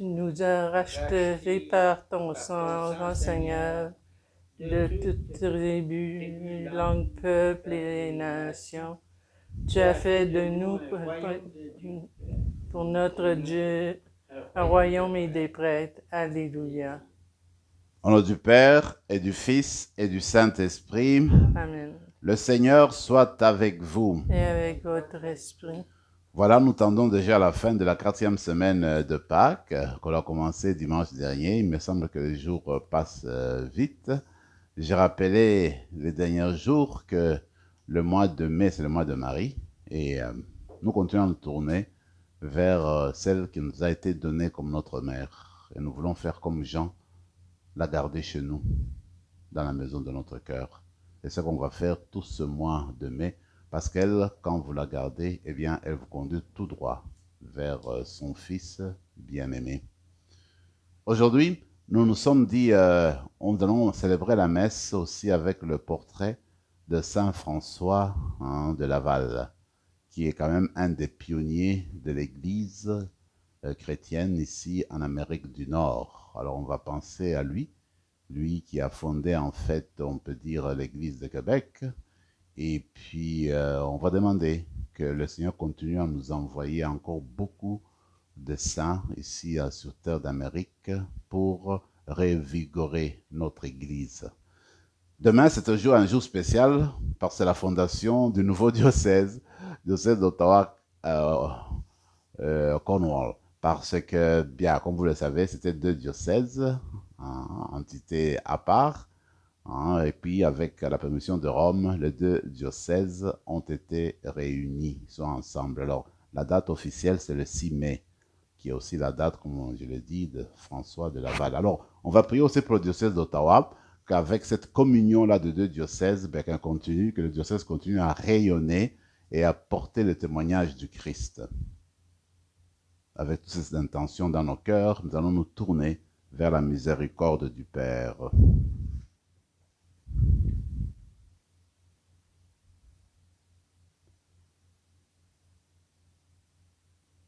Tu nous as rachetés par ton sang, grand Seigneur, de toutes tribus, langues, peuples et nations. Tu as fait de nous, pour notre Dieu, un royaume et des prêtres. Alléluia. Au nom du Père et du Fils et du Saint-Esprit, Amen. le Seigneur soit avec vous. Et avec votre esprit. Voilà, nous tendons déjà à la fin de la 4e semaine de Pâques, qu'on a commencé dimanche dernier. Il me semble que les jours passent vite. J'ai rappelé les derniers jours que le mois de mai, c'est le mois de Marie. Et nous continuons de tourner vers celle qui nous a été donnée comme notre mère. Et nous voulons faire comme Jean, la garder chez nous, dans la maison de notre cœur. C'est ce qu'on va faire tout ce mois de mai, parce qu'elle, quand vous la gardez, eh bien, elle vous conduit tout droit vers son Fils bien-aimé. Aujourd'hui, nous nous sommes dit, nous allons célébrer la messe aussi avec le portrait de Saint François de Laval, qui est quand même un des pionniers de l'Église chrétienne ici en Amérique du Nord. Alors on va penser à lui qui a fondé en fait, on peut dire, l'Église de Québec. Et puis on va demander que le Seigneur continue à nous envoyer encore beaucoup de saints ici sur terre d'Amérique pour revigorer notre Église. Demain, c'est un jour spécial parce que c'est la fondation du nouveau diocèse d'Ottawa, Cornwall. Parce que, bien, comme vous le savez, c'était 2 diocèses, entités à part. Et puis, avec la permission de Rome, les 2 diocèses ont été réunis, ils sont ensemble. Alors, la date officielle, c'est le 6 mai, qui est aussi la date, comme je l'ai dit, de François de Laval. Alors, on va prier aussi pour le diocèse d'Ottawa, qu'avec cette communion-là de 2 diocèses, ben, que le diocèse continue à rayonner et à porter le témoignage du Christ. Avec toutes ces intentions dans nos cœurs, nous allons nous tourner vers la miséricorde du Père.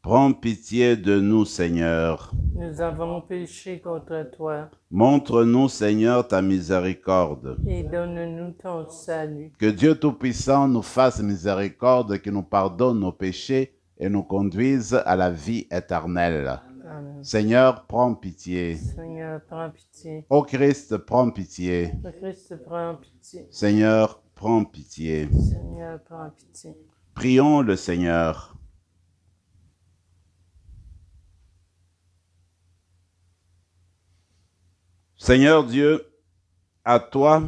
Prends pitié de nous, Seigneur. Nous avons péché contre toi. Montre-nous, Seigneur, ta miséricorde. Et donne-nous ton salut. Que Dieu Tout-Puissant nous fasse miséricorde, qu'il nous pardonne nos péchés et nous conduise à la vie éternelle. Amen. Seigneur, prends pitié. Seigneur, prends pitié. Ô Christ, prends pitié. Le Christ, prends pitié. Seigneur, prends pitié. Seigneur, prends pitié. Prions le Seigneur. Seigneur Dieu, à toi,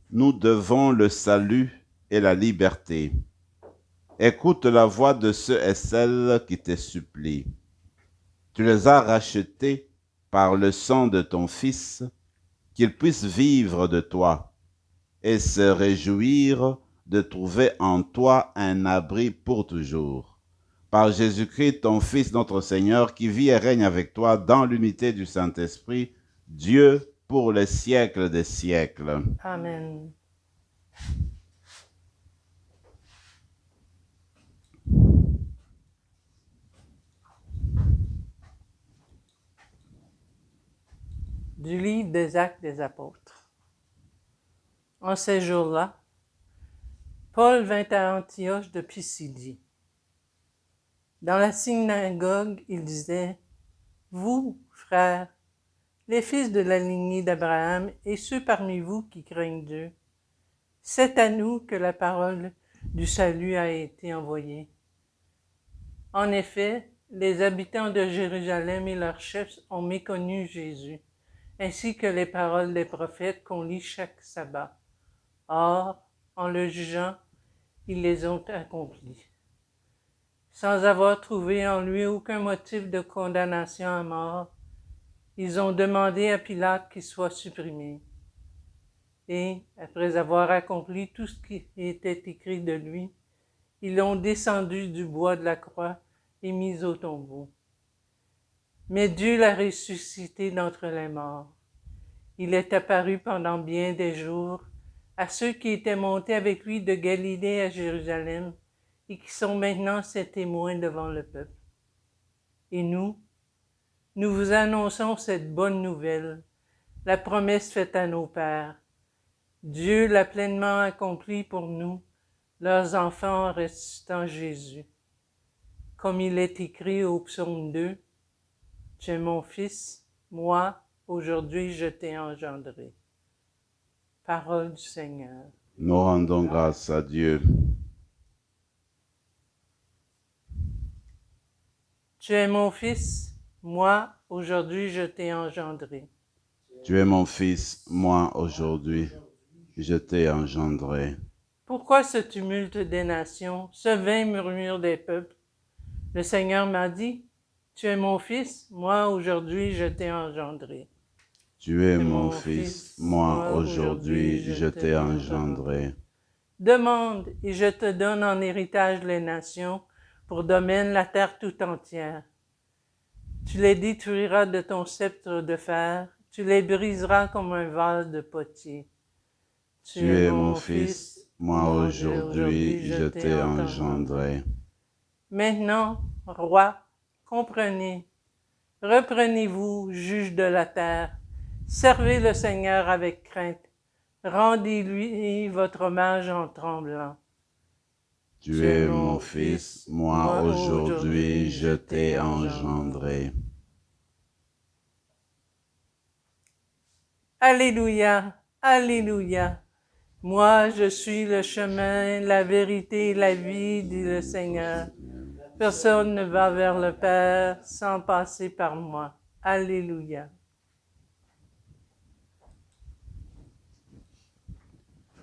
nous devons le salut et la liberté. Écoute la voix de ceux et celles qui te supplient. Tu les as rachetés par le sang de ton Fils, qu'ils puissent vivre de toi et se réjouir de trouver en toi un abri pour toujours. Par Jésus-Christ, ton Fils, notre Seigneur, qui vit et règne avec toi dans l'unité du Saint-Esprit, Dieu pour les siècles des siècles. Amen. Du livre des Actes des Apôtres. En ces jours-là, Paul vint à Antioche de Pisidie. Dans la synagogue, il disait, « Vous, frères, les fils de la lignée d'Abraham et ceux parmi vous qui craignent Dieu, c'est à nous que la parole du salut a été envoyée. En effet, les habitants de Jérusalem et leurs chefs ont méconnu Jésus, ainsi que les paroles des prophètes qu'on lit chaque sabbat. Or, en le jugeant, ils les ont accomplies. Sans avoir trouvé en lui aucun motif de condamnation à mort, ils ont demandé à Pilate qu'il soit supprimé. Et, après avoir accompli tout ce qui était écrit de lui, ils l'ont descendu du bois de la croix et mis au tombeau. Mais Dieu l'a ressuscité d'entre les morts. Il est apparu pendant bien des jours à ceux qui étaient montés avec lui de Galilée à Jérusalem et qui sont maintenant ses témoins devant le peuple. Et nous, nous vous annonçons cette bonne nouvelle, la promesse faite à nos pères. Dieu l'a pleinement accomplie pour nous, leurs enfants en ressuscitant Jésus. Comme il est écrit au psaume 2, « Tu es mon fils, moi, aujourd'hui je t'ai engendré. » Parole du Seigneur. Nous rendons grâce à Dieu. Tu es mon fils, moi, aujourd'hui je t'ai engendré. Tu es mon fils, moi, aujourd'hui, je t'ai engendré. Pourquoi ce tumulte des nations, ce vain murmure des peuples? Le Seigneur m'a dit, tu es mon fils, moi, aujourd'hui je t'ai engendré. Tu es mon fils, moi, aujourd'hui, je t'ai engendré. Demande, et je te donne en héritage les nations, pour domaine la terre tout entière. Tu les détruiras de ton sceptre de fer, tu les briseras comme un vase de potier. Tu es mon fils, moi, aujourd'hui, je t'ai engendré. Maintenant, roi, comprenez, reprenez-vous, juge de la terre, servez le Seigneur avec crainte, rendez-lui votre hommage en tremblant. Tu es mon fils, moi, aujourd'hui, je t'ai engendré. Alléluia, alléluia. Moi, je suis le chemin, la vérité et la vie, dit le Seigneur. Personne ne va vers le Père sans passer par moi. Alléluia.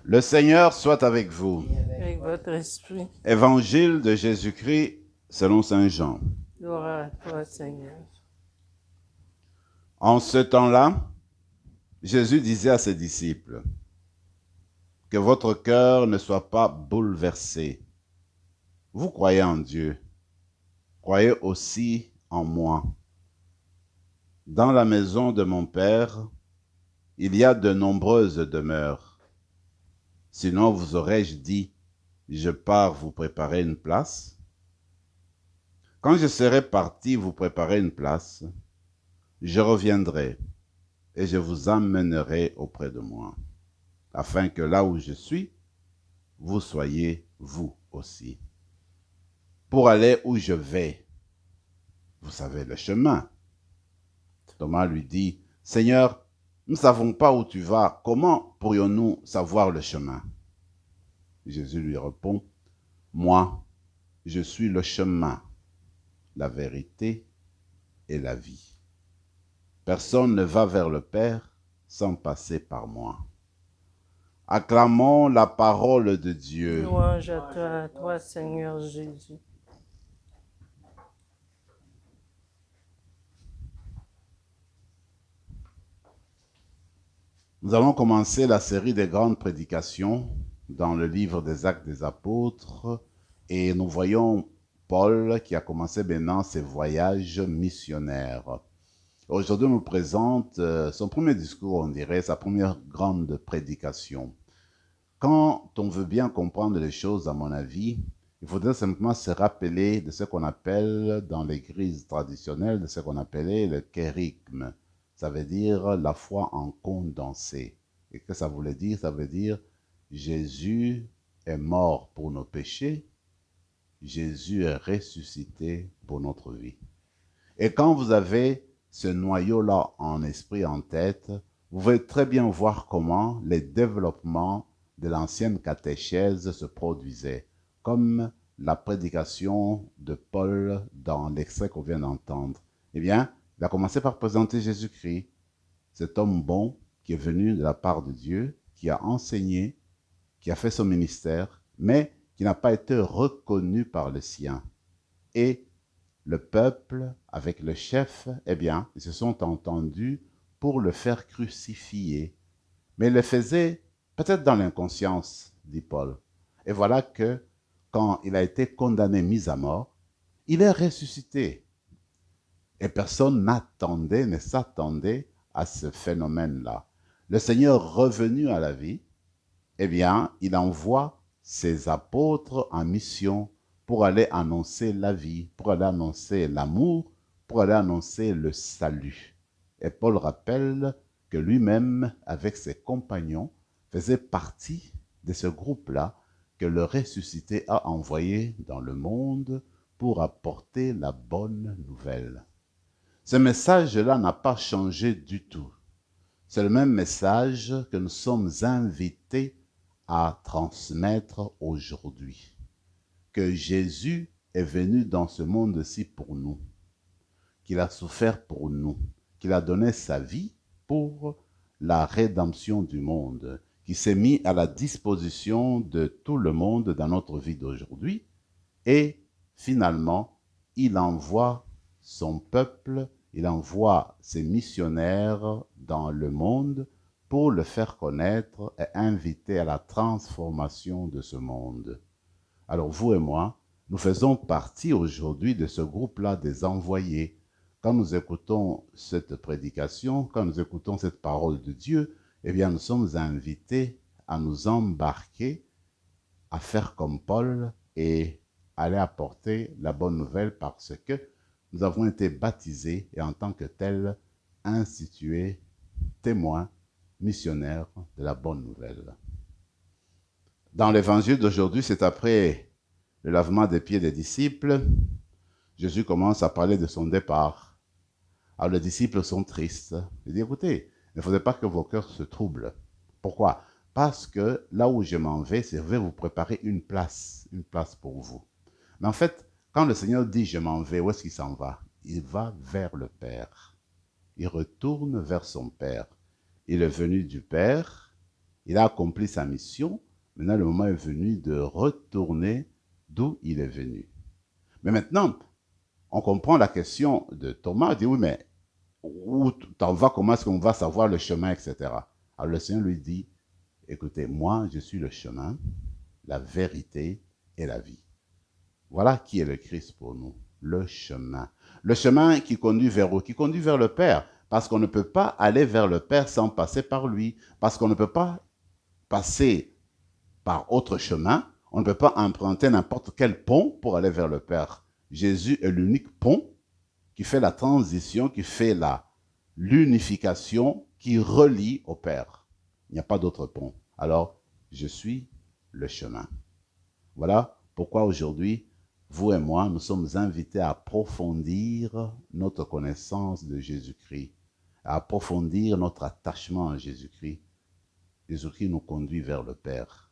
Le Seigneur soit avec vous. Avec votre esprit. Évangile de Jésus-Christ selon saint Jean. Gloire à toi, Seigneur. En ce temps-là, Jésus disait à ses disciples, « Que votre cœur ne soit pas bouleversé. Vous croyez en Dieu, croyez aussi en moi. Dans la maison de mon Père, il y a de nombreuses demeures. Sinon vous aurais-je dit, je pars vous préparer une place. Quand je serai parti vous préparer une place, je reviendrai et je vous emmènerai auprès de moi, afin que là où je suis, vous soyez vous aussi. Pour aller où je vais, vous savez le chemin. » Thomas lui dit, « Seigneur, nous ne savons pas où tu vas, comment pourrions-nous savoir le chemin ?» Jésus lui répond, « Moi, je suis le chemin, la vérité et la vie. Personne ne va vers le Père sans passer par moi. » Acclamons la parole de Dieu. Louange à toi, Seigneur Jésus. Nous allons commencer la série des grandes prédications dans le livre des Actes des Apôtres et nous voyons Paul qui a commencé maintenant ses voyages missionnaires. Aujourd'hui, on nous présente son premier discours, on dirait, sa première grande prédication. Quand on veut bien comprendre les choses, à mon avis, il faudrait simplement se rappeler de ce qu'on appelle dans l'église traditionnelle, de ce qu'on appelait le kérigme. Ça veut dire la foi en condensé. Et que ça voulait dire? Ça veut dire Jésus est mort pour nos péchés, Jésus est ressuscité pour notre vie. Et quand vous avez ce noyau-là en esprit, en tête, vous pouvez très bien voir comment les développements de l'ancienne catéchèse se produisaient, comme la prédication de Paul dans l'extrait qu'on vient d'entendre. Eh bien, il a commencé par présenter Jésus-Christ, cet homme bon qui est venu de la part de Dieu, qui a enseigné, qui a fait son ministère, mais qui n'a pas été reconnu par les siens. Et le peuple, avec le chef, eh bien, ils se sont entendus pour le faire crucifier. Mais ils le faisaient peut-être dans l'inconscience, dit Paul. Et voilà que, quand il a été condamné, mis à mort, il est ressuscité. Et personne n'attendait, ne s'attendait à ce phénomène-là. Le Seigneur revenu à la vie, eh bien, il envoie ses apôtres en mission pour aller annoncer la vie, pour aller annoncer l'amour, pour aller annoncer le salut. Et Paul rappelle que lui-même, avec ses compagnons, faisait partie de ce groupe-là que le ressuscité a envoyé dans le monde pour apporter la bonne nouvelle. Ce message-là n'a pas changé du tout. C'est le même message que nous sommes invités à transmettre aujourd'hui. Que Jésus est venu dans ce monde-ci pour nous, qu'il a souffert pour nous, qu'il a donné sa vie pour la rédemption du monde, qui s'est mis à la disposition de tout le monde dans notre vie d'aujourd'hui, et finalement, il envoie son peuple, il envoie ses missionnaires dans le monde pour le faire connaître et inviter à la transformation de ce monde. Alors vous et moi, nous faisons partie aujourd'hui de ce groupe-là des envoyés. Quand nous écoutons cette prédication, quand nous écoutons cette parole de Dieu, eh bien nous sommes invités à nous embarquer, à faire comme Paul et aller apporter la bonne nouvelle parce que nous avons été baptisés et en tant que tels institués témoins, missionnaires de la bonne nouvelle. Dans l'évangile d'aujourd'hui, c'est après le lavement des pieds des disciples, Jésus commence à parler de son départ. Alors les disciples sont tristes. Il dit, écoutez, il ne faudrait pas que vos cœurs se troublent. Pourquoi? Parce que là où je m'en vais, c'est je vais vous préparer une place pour vous. Mais en fait, quand le Seigneur dit je m'en vais, où est-ce qu'il s'en va? Il va vers le Père. Il retourne vers son Père. Il est venu du Père, il a accompli sa mission. Maintenant, le moment est venu de retourner d'où il est venu. Mais maintenant, on comprend la question de Thomas. Il dit, oui, mais où t'en vas? Comment est-ce qu'on va savoir le chemin, etc. Alors le Seigneur lui dit, écoutez, moi, je suis le chemin, la vérité et la vie. Voilà qui est le Christ pour nous, le chemin. Le chemin qui conduit vers où? Qui conduit vers le Père. Parce qu'on ne peut pas aller vers le Père sans passer par lui. Parce qu'on ne peut pas passer par autre chemin. On ne peut pas emprunter n'importe quel pont pour aller vers le Père. Jésus est l'unique pont qui fait la transition, qui fait l'unification, qui relie au Père. Il n'y a pas d'autre pont. Alors, je suis le chemin. Voilà pourquoi aujourd'hui, vous et moi, nous sommes invités à approfondir notre connaissance de Jésus-Christ, à approfondir notre attachement à Jésus-Christ. Jésus-Christ nous conduit vers le Père.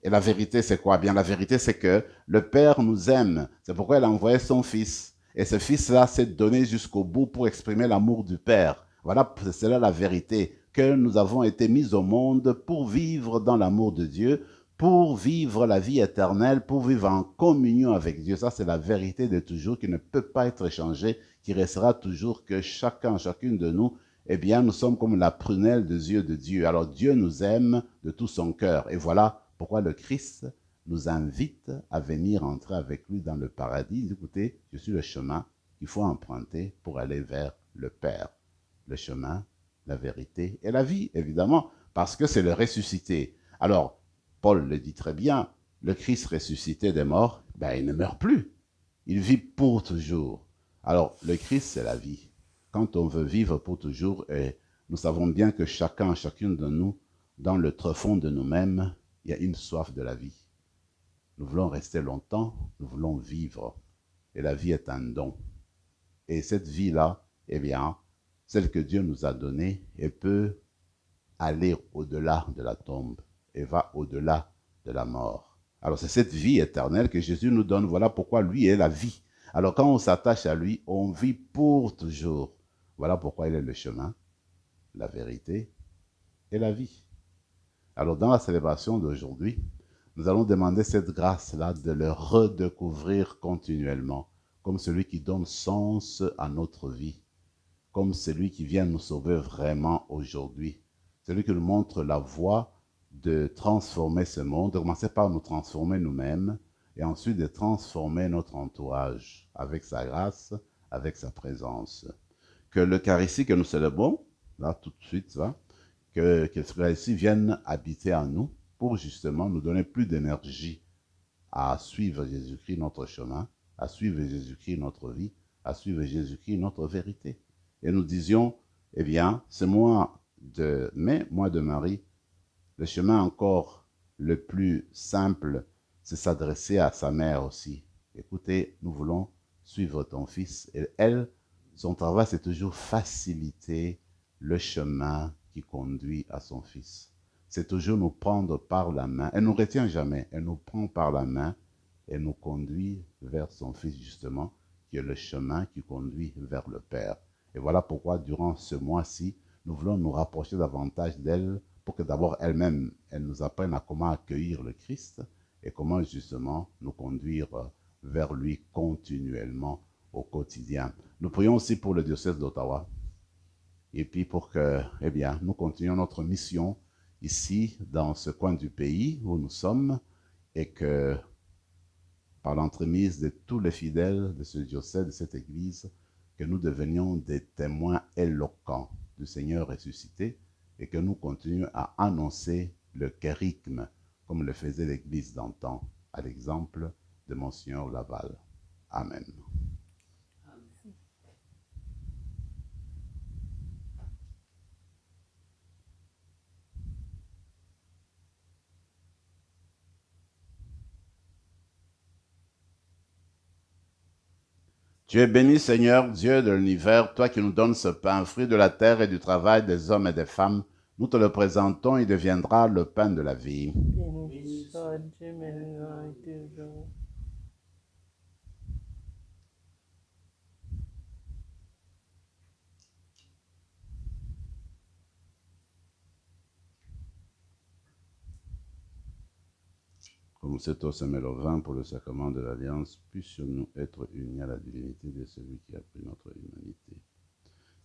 Et la vérité, c'est quoi? Bien, la vérité, c'est que le Père nous aime. C'est pourquoi il a envoyé son Fils. Et ce Fils-là s'est donné jusqu'au bout pour exprimer l'amour du Père. Voilà, c'est là la vérité, que nous avons été mis au monde pour vivre dans l'amour de Dieu, pour vivre la vie éternelle, pour vivre en communion avec Dieu. Ça, c'est la vérité de toujours, qui ne peut pas être changée, qui restera toujours que chacune de nous, eh bien, nous sommes comme la prunelle des yeux de Dieu. Alors, Dieu nous aime de tout son cœur. Et voilà pourquoi le Christ nous invite à venir entrer avec lui dans le paradis. Écoutez, je suis le chemin qu'il faut emprunter pour aller vers le Père. Le chemin, la vérité et la vie, évidemment, parce que c'est le ressuscité. Alors, Paul le dit très bien, le Christ ressuscité des morts, ben, il ne meurt plus. Il vit pour toujours. Alors, le Christ, c'est la vie. Quand on veut vivre pour toujours, et nous savons bien que chacune de nous, dans le tréfonds de nous-mêmes, il y a une soif de la vie. Nous voulons rester longtemps, nous voulons vivre. Et la vie est un don. Et cette vie-là, eh bien, celle que Dieu nous a donnée, elle peut aller au-delà de la tombe et va au-delà de la mort. Alors c'est cette vie éternelle que Jésus nous donne. Voilà pourquoi lui est la vie. Alors quand on s'attache à lui, on vit pour toujours. Voilà pourquoi il est le chemin, la vérité et la vie. Alors dans la célébration d'aujourd'hui, nous allons demander cette grâce-là de le redécouvrir continuellement, comme celui qui donne sens à notre vie, comme celui qui vient nous sauver vraiment aujourd'hui, celui qui nous montre la voie de transformer ce monde, de commencer par nous transformer nous-mêmes et ensuite de transformer notre entourage avec sa grâce, avec sa présence. Que l'Eucharistie que nous célébrons, là tout de suite, là, que l'Eucharistie vienne habiter en nous pour justement nous donner plus d'énergie à suivre Jésus-Christ notre chemin, à suivre Jésus-Christ notre vie, à suivre Jésus-Christ, notre vérité. Et nous disions, eh bien, ce mois de mai, mois de Marie, le chemin encore le plus simple, c'est s'adresser à sa mère aussi. Écoutez, nous voulons suivre ton fils. Et elle, son travail, c'est toujours faciliter le chemin qui conduit à son fils. C'est toujours nous prendre par la main. Elle ne nous retient jamais. Elle nous prend par la main et nous conduit vers son fils, justement, qui est le chemin qui conduit vers le Père. Et voilà pourquoi, durant ce mois-ci, nous voulons nous rapprocher davantage d'elle pour que d'abord elle-même, elle nous apprenne à comment accueillir le Christ et comment justement nous conduire vers lui continuellement au quotidien. Nous prions aussi pour le diocèse d'Ottawa et puis pour que, eh bien, nous continuions notre mission ici, dans ce coin du pays où nous sommes, et que par l'entremise de tous les fidèles de ce diocèse, de cette église, que nous devenions des témoins éloquents du Seigneur ressuscité et que nous continuions à annoncer le kérigme comme le faisait l'église d'antan, à l'exemple de Monseigneur Laval. Amen. Tu es béni, Seigneur, Dieu de l'univers, toi qui nous donnes ce pain, fruit de la terre et du travail des hommes et des femmes. Nous te le présentons, il deviendra le pain de la vie. Béni soit Dieu maintenant et toujours. Comme c'est au semé le vin pour le sacrement de l'Alliance, puissions-nous être unis à la divinité de celui qui a pris notre humanité.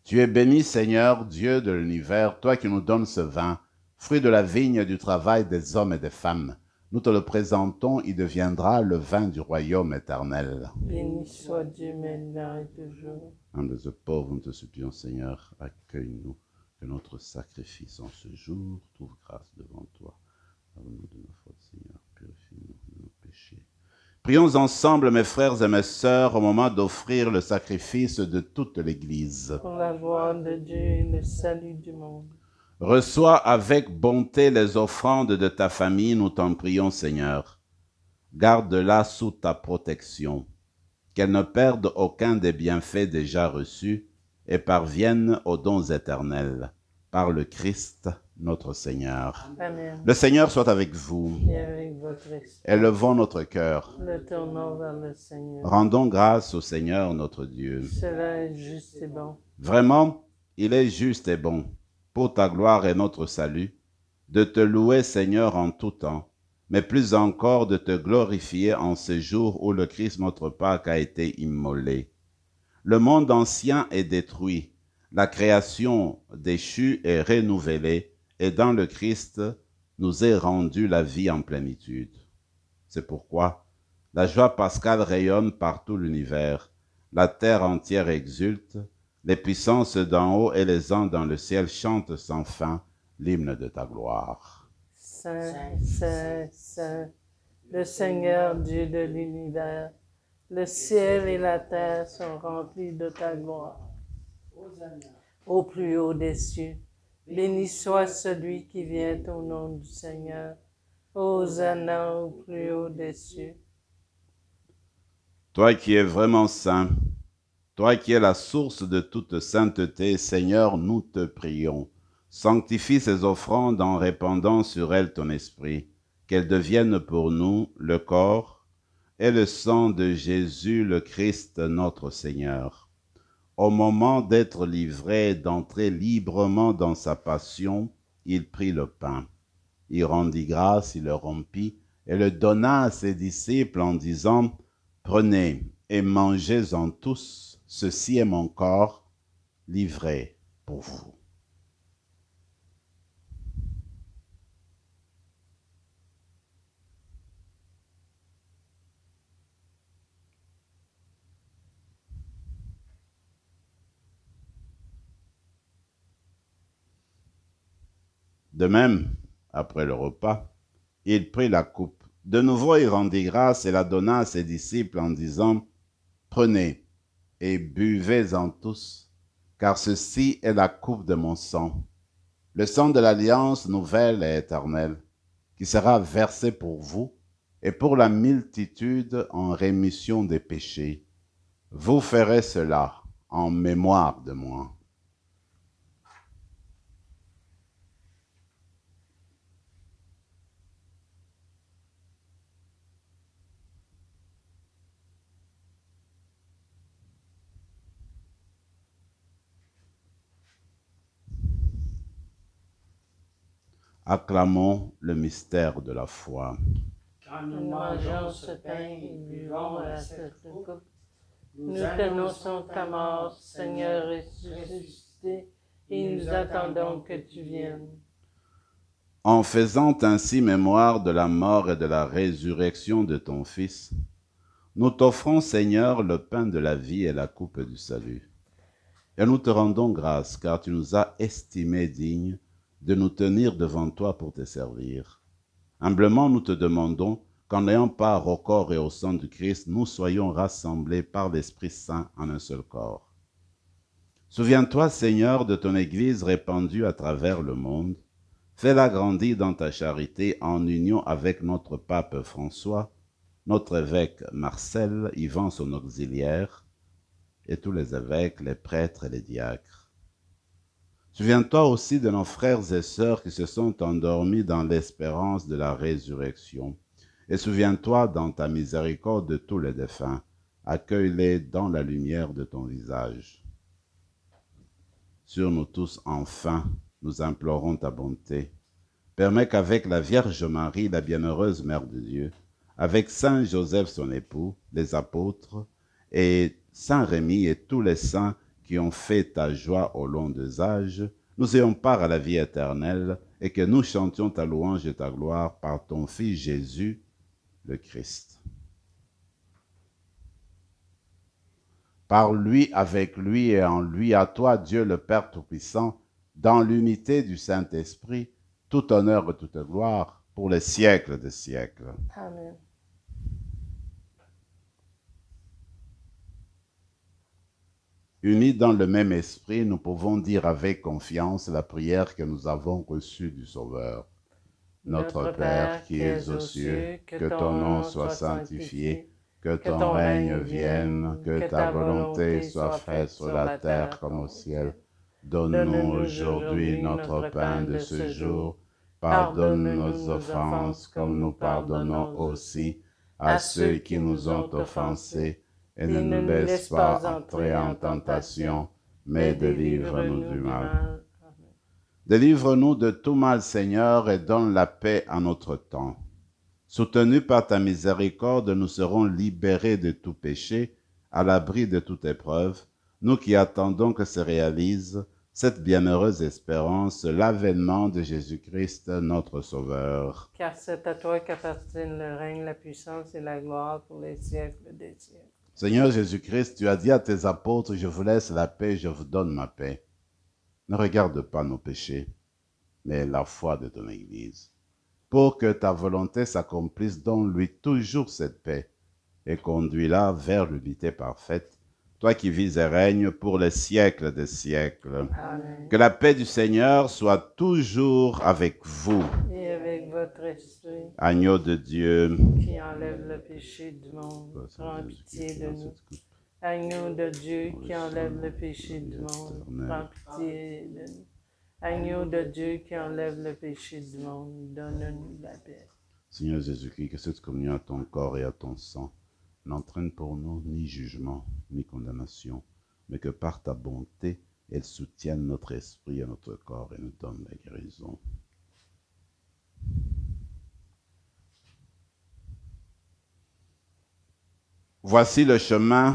Tu es béni, Seigneur, Dieu de l'univers, toi qui nous donnes ce vin, fruit de la vigne du travail des hommes et des femmes. Nous te le présentons, il deviendra le vin du royaume éternel. Béni soit Dieu maintenant et toujours. Humbles et pauvres, nous te supplions, Seigneur, accueille-nous, que notre sacrifice en ce jour trouve grâce devant toi. Pardonne-nous de nos fautes, Seigneur, purifie-nous de nos péchés. Prions ensemble, mes frères et mes sœurs, au moment d'offrir le sacrifice de toute l'Église. Pour la gloire de Dieu et le salut du monde. Reçois avec bonté les offrandes de ta famille, nous t'en prions, Seigneur. Garde-la sous ta protection, qu'elle ne perde aucun des bienfaits déjà reçus et parvienne aux dons éternels, par le Christ notre Seigneur. Amen. Le Seigneur soit avec vous. Et avec votre esprit. Élevons notre cœur. Le tournons vers le Seigneur. Rendons grâce au Seigneur notre Dieu. Cela est juste et bon. Vraiment, il est juste et bon, pour ta gloire et notre salut, de te louer, Seigneur, en tout temps, mais plus encore de te glorifier en ce jour où le Christ notre Pâque a été immolé. Le monde ancien est détruit, la création déchue est renouvelée, et dans le Christ nous est rendue la vie en plénitude. C'est pourquoi la joie pascale rayonne par tout l'univers, la terre entière exulte, les puissances d'en haut et les anges dans le ciel chantent sans fin l'hymne de ta gloire. Saint, Saint, Saint, le Seigneur Dieu de l'univers, le ciel et la terre sont remplis de ta gloire. Au plus haut des cieux, béni soit celui qui vient au nom du Seigneur. Hosanna au plus haut des cieux. Toi qui es vraiment saint, toi qui es la source de toute sainteté, Seigneur, nous te prions. Sanctifie ces offrandes en répandant sur elles ton esprit, qu'elles deviennent pour nous le corps et le sang de Jésus le Christ notre Seigneur. Au moment d'être livré, d'entrer librement dans sa passion, il prit le pain. Il rendit grâce, il le rompit et le donna à ses disciples en disant « Prenez et mangez-en tous, ceci est mon corps livré pour vous. » De même, après le repas, il prit la coupe. De nouveau, il rendit grâce et la donna à ses disciples en disant « Prenez et buvez-en tous, car ceci est la coupe de mon sang, le sang de l'alliance nouvelle et éternelle, qui sera versé pour vous et pour la multitude en rémission des péchés. Vous ferez cela en mémoire de moi. Acclamons le mystère de la foi. Quand nous Nous mangeons ce pain et buvons à cette coupe, nous annonçons ta mort, Seigneur ressuscité, et nous attendons que tu viennes. En faisant ainsi mémoire de la mort et de la résurrection de ton Fils, nous t'offrons, Seigneur, le pain de la vie et la coupe du salut. Et nous te rendons grâce, car tu nous as estimés dignes de nous tenir devant toi pour te servir. Humblement, nous te demandons qu'en ayant part au corps et au sang du Christ, nous soyons rassemblés par l'Esprit Saint en un seul corps. Souviens-toi, Seigneur, de ton Église répandue à travers le monde. Fais-la grandir dans ta charité en union avec notre pape François, notre évêque Marcel, Yvan son auxiliaire, et tous les évêques, les prêtres et les diacres. Souviens-toi aussi de nos frères et sœurs qui se sont endormis dans l'espérance de la résurrection. Et souviens-toi dans ta miséricorde de tous les défunts. Accueille-les dans la lumière de ton visage. Sur nous tous, enfin, nous implorons ta bonté. Permets qu'avec la Vierge Marie, la bienheureuse Mère de Dieu, avec Saint Joseph son époux, les apôtres, et Saint Rémy et tous les saints qui ont fait ta joie au long des âges, nous ayons part à la vie éternelle et que nous chantions ta louange et ta gloire par ton Fils Jésus, le Christ. Par lui, avec lui et en lui, à toi, Dieu le Père Tout-Puissant, dans l'unité du Saint-Esprit, tout honneur et toute gloire pour les siècles des siècles. Amen. Unis dans le même esprit, nous pouvons dire avec confiance la prière que nous avons reçue du Sauveur. Notre Père qui es aux cieux, que ton nom soit sanctifié, que ton règne vienne, que ta volonté soit faite sur la terre comme au ciel. Donne-nous aujourd'hui notre pain de ce jour. Pardonne nos offenses comme nous pardonnons aussi à ceux qui nous ont offensés. Et ne nous laisse pas entrer en tentation, mais délivre-nous du mal. Délivre-nous de tout mal, Seigneur, et donne la paix à notre temps. Soutenus par ta miséricorde, nous serons libérés de tout péché, à l'abri de toute épreuve, nous qui attendons que se réalise cette bienheureuse espérance, l'avènement de Jésus-Christ, notre Sauveur. Car c'est à toi qu'appartiennent le règne, la puissance et la gloire pour les siècles des siècles. Seigneur Jésus-Christ, tu as dit à tes apôtres, je vous laisse la paix, je vous donne ma paix. Ne regarde pas nos péchés, mais la foi de ton Église. Pour que ta volonté s'accomplisse, donne-lui toujours cette paix et conduis-la vers l'unité parfaite, toi qui vis et règnes pour les siècles des siècles. Amen. Que la paix du Seigneur soit toujours avec vous. Et avec votre esprit Agneau de Dieu, qui enlève le péché du monde, prends pitié de nous. Agneau de Dieu qui enlève le péché du monde, prends pitié de nous. Agneau de Dieu qui enlève le péché du monde, donne-nous la paix. Seigneur Jésus-Christ, que cette communion à ton corps et à ton sang n'entraîne pour nous ni jugement, ni condamnation, mais que par ta bonté, elle soutienne notre esprit et notre corps et nous donne la guérison. Voici le chemin,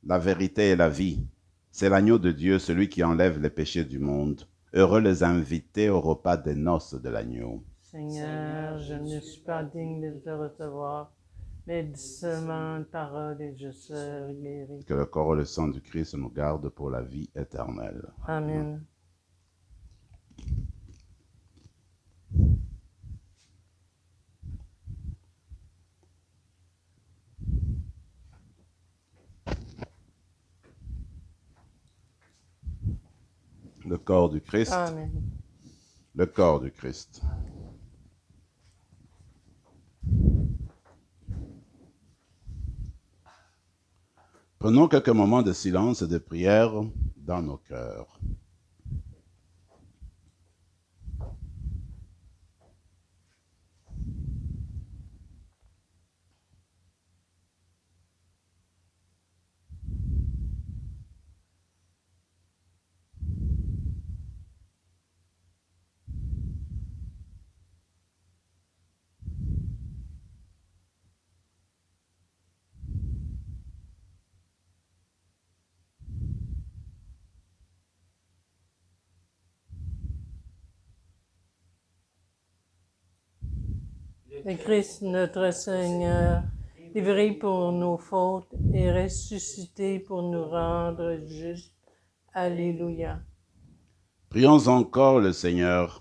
la vérité et la vie. C'est l'agneau de Dieu, celui qui enlève les péchés du monde. Heureux les invités au repas des noces de l'agneau. Seigneur, je ne suis pas digne de te recevoir, mais dis seulement une parole et je serai guéri. Que le corps et le sang du Christ nous gardent pour la vie éternelle. Amen. Le corps du Christ. Amen. Le corps du Christ. Prenons quelques moments de silence et de prière dans nos cœurs. Le Christ notre Seigneur, livré pour nos fautes et ressuscité pour nous rendre justes. Alléluia. Prions encore le Seigneur.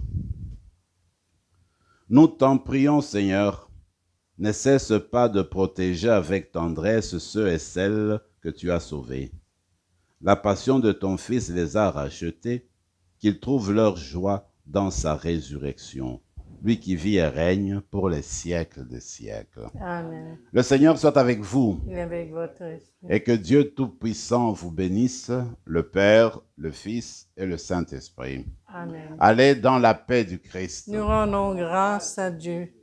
Nous t'en prions, Seigneur, ne cesse pas de protéger avec tendresse ceux et celles que tu as sauvés. La passion de ton Fils les a rachetés, qu'ils trouvent leur joie dans sa résurrection. Lui qui vit et règne pour les siècles des siècles. Amen. Le Seigneur soit avec vous Et avec votre esprit. et que Dieu Tout-Puissant vous bénisse, le Père, le Fils et le Saint-Esprit. Amen. Allez dans la paix du Christ. Nous rendons grâce à Dieu.